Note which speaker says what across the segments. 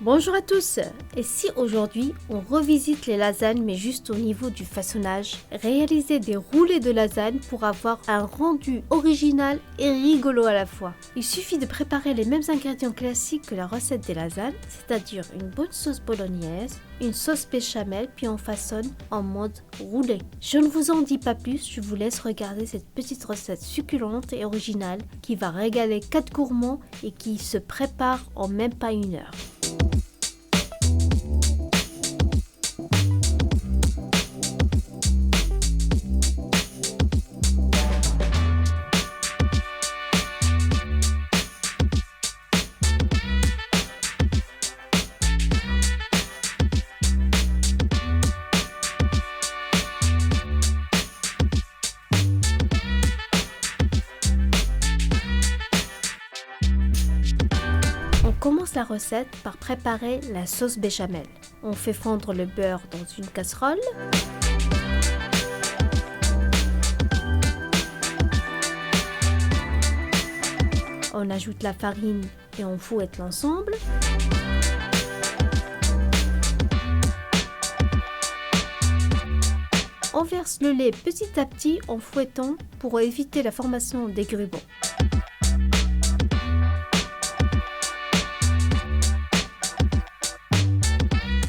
Speaker 1: Bonjour à tous. Et si aujourd'hui on revisite les lasagnes mais juste au niveau du façonnage, réaliser des roulés de lasagne pour avoir un rendu original et rigolo à la fois. Il suffit de préparer les mêmes ingrédients classiques que la recette des lasagnes, c'est-à-dire une bonne sauce bolognaise, une sauce béchamel puis on façonne en mode roulé. Je ne vous en dis pas plus, je vous laisse regarder cette petite recette succulente et originale qui va régaler 4 gourmands et qui se prépare en même pas 1 heure. On commence la recette par préparer la sauce béchamel. On fait fondre le beurre dans une casserole. On ajoute la farine et on fouette l'ensemble. On verse le lait petit à petit en fouettant pour éviter la formation des grubons.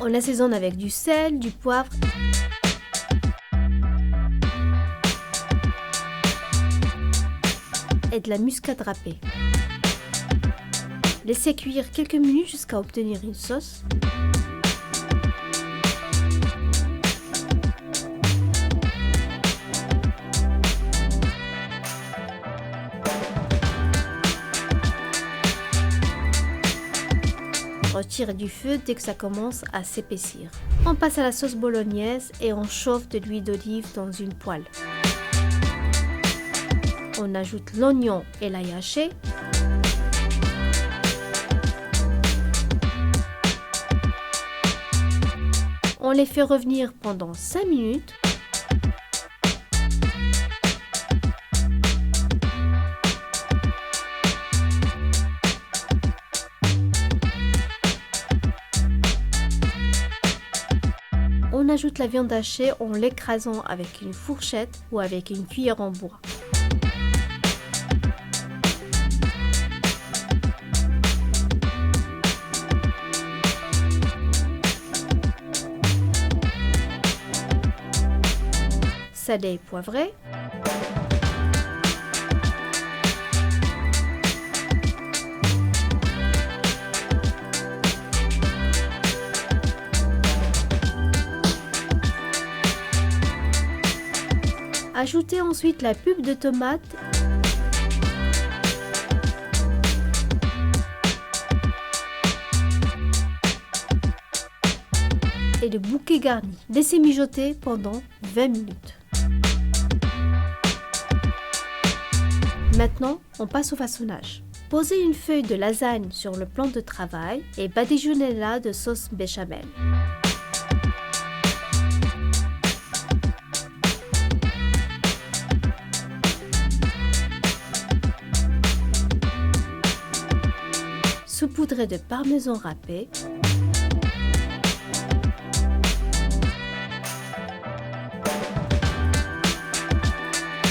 Speaker 1: On assaisonne avec du sel, du poivre et de la muscade râpée. Laissez cuire quelques minutes jusqu'à obtenir une sauce. Retirez du feu dès que ça commence à s'épaissir. On passe à la sauce bolognaise et on chauffe de l'huile d'olive dans une poêle. On ajoute l'oignon et l'ail haché. On les fait revenir pendant 5 minutes. On ajoute la viande hachée en l'écrasant avec une fourchette ou avec une cuillère en bois. Salé et poivré. Ajoutez ensuite la pulpe de tomate et le bouquet garni. Laissez mijoter pendant 20 minutes. Maintenant, on passe au façonnage. Posez une feuille de lasagne sur le plan de travail et badigeonnez-la de sauce béchamel. Saupoudrez de parmesan râpé.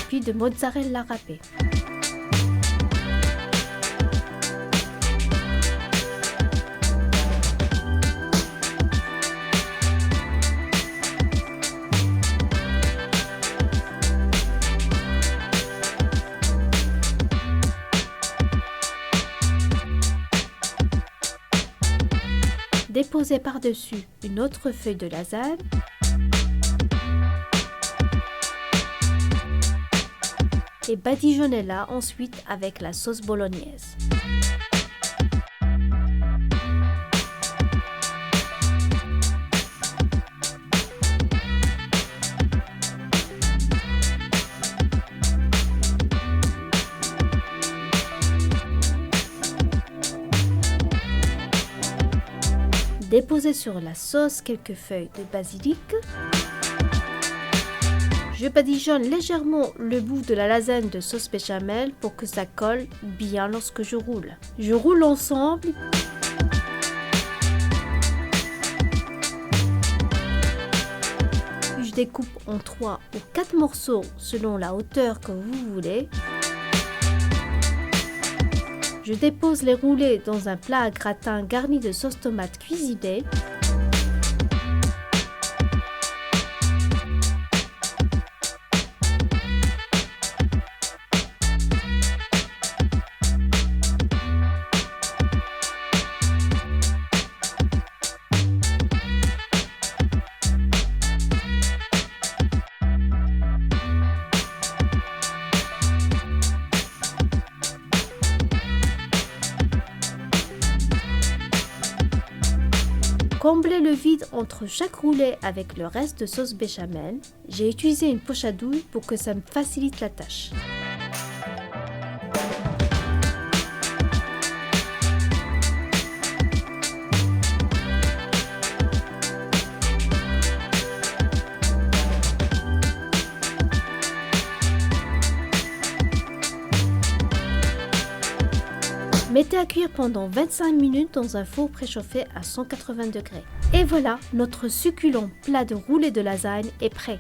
Speaker 1: Puis de mozzarella râpé. Déposez par-dessus une autre feuille de lasagne. Et badigeonnez-la ensuite avec la sauce bolognaise. Déposez sur la sauce quelques feuilles de basilic. Je badigeonne légèrement le bout de la lasagne de sauce béchamel pour que ça colle bien lorsque je roule. Je roule l'ensemble découpe en 3 ou 4 morceaux selon la hauteur que vous voulez. Je dépose les roulés dans un plat à gratin garni de sauce tomate cuisinée. Comblez le vide entre chaque roulet avec le reste de sauce béchamel. J'ai utilisé une poche à douille pour que ça me facilite la tâche. Mettez à cuire pendant 25 minutes dans un four préchauffé à 180 degrés. Et voilà, notre succulent plat de roulés de lasagne est prêt.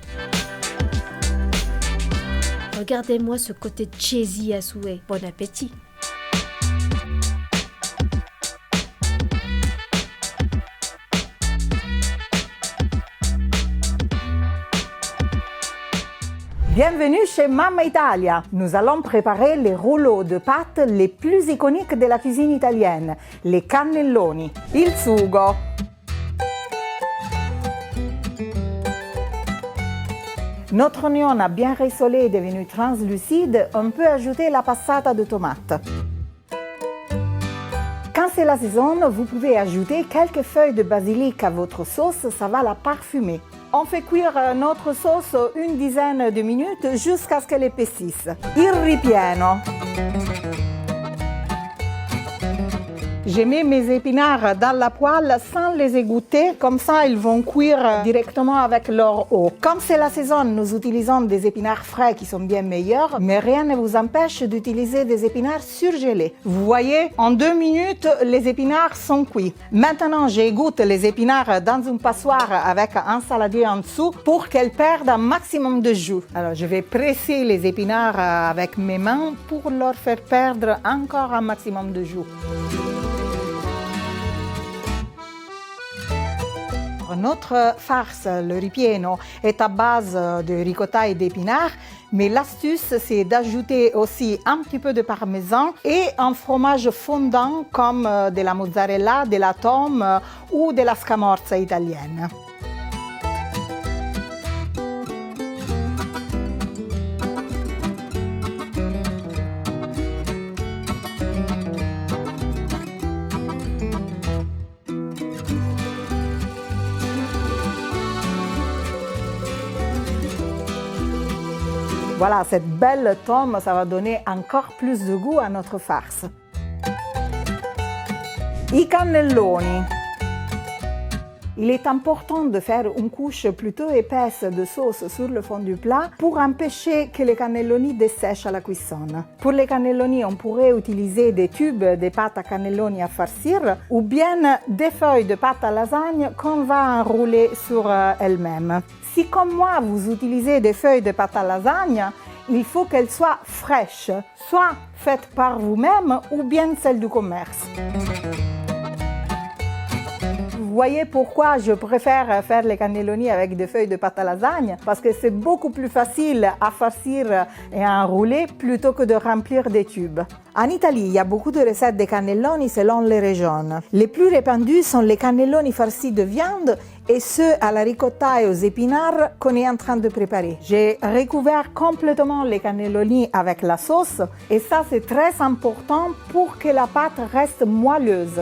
Speaker 1: Regardez-moi ce côté cheesy à souhait. Bon appétit!
Speaker 2: Bienvenue chez Mamma Italia. Nous allons préparer les rouleaux de pâtes les plus iconiques de la cuisine italienne, les cannelloni. Il sugo. Notre oignon a bien rissolé et devenu translucide, on peut ajouter la passata de tomate. Quand c'est la saison, vous pouvez ajouter quelques feuilles de basilic à votre sauce, ça va la parfumer. On fait cuire notre sauce une dizaine de minutes jusqu'à ce qu'elle épaississe. Il ripieno. J'ai mis mes épinards dans la poêle sans les égoutter, comme ça ils vont cuire directement avec leur eau. Comme c'est la saison, nous utilisons des épinards frais qui sont bien meilleurs, mais rien ne vous empêche d'utiliser des épinards surgelés. Vous voyez, en 2 minutes, les épinards sont cuits. Maintenant, j'égoutte les épinards dans une passoire avec un saladier en dessous pour qu'elles perdent un maximum de jus. Alors, je vais presser les épinards avec mes mains pour leur faire perdre encore un maximum de jus. Notre farce, le ripieno, est à base de ricotta et d'épinards, mais l'astuce, c'est d'ajouter aussi un petit peu de parmesan et un fromage fondant comme de la mozzarella, de la tome ou de la scamorza italienne. Voilà, cette belle tome, ça va donner encore plus de goût à notre farce. I cannelloni. Il est important de faire une couche plutôt épaisse de sauce sur le fond du plat pour empêcher que les cannelloni dessèchent à la cuisson. Pour les cannelloni, on pourrait utiliser des tubes de pâte à cannelloni à farcir ou bien des feuilles de pâte à lasagne qu'on va enrouler sur elles-mêmes. Si comme moi vous utilisez des feuilles de pâte à lasagne, il faut qu'elles soient fraîches, soit faites par vous-même ou bien celles du commerce. Vous voyez pourquoi je préfère faire les cannelloni avec des feuilles de pâte à lasagne, parce que c'est beaucoup plus facile à farcir et à enrouler plutôt que de remplir des tubes. En Italie, il y a beaucoup de recettes de cannelloni selon les régions. Les plus répandus sont les cannelloni farcis de viande et ceux à la ricotta et aux épinards qu'on est en train de préparer. J'ai recouvert complètement les cannelloni avec la sauce et ça c'est très important pour que la pâte reste moelleuse.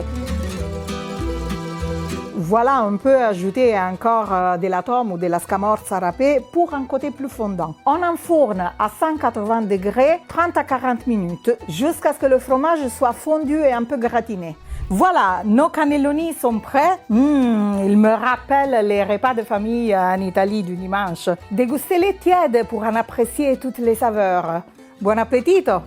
Speaker 2: Voilà, on peut ajouter encore de la tome ou de la scamorza râpée pour un côté plus fondant. On enfourne à 180 degrés 30 à 40 minutes jusqu'à ce que le fromage soit fondu et un peu gratiné. Voilà, nos cannelloni sont prêts. Ils me rappellent les repas de famille en Italie du dimanche. Dégustez-les tièdes pour en apprécier toutes les saveurs. Buon appetito!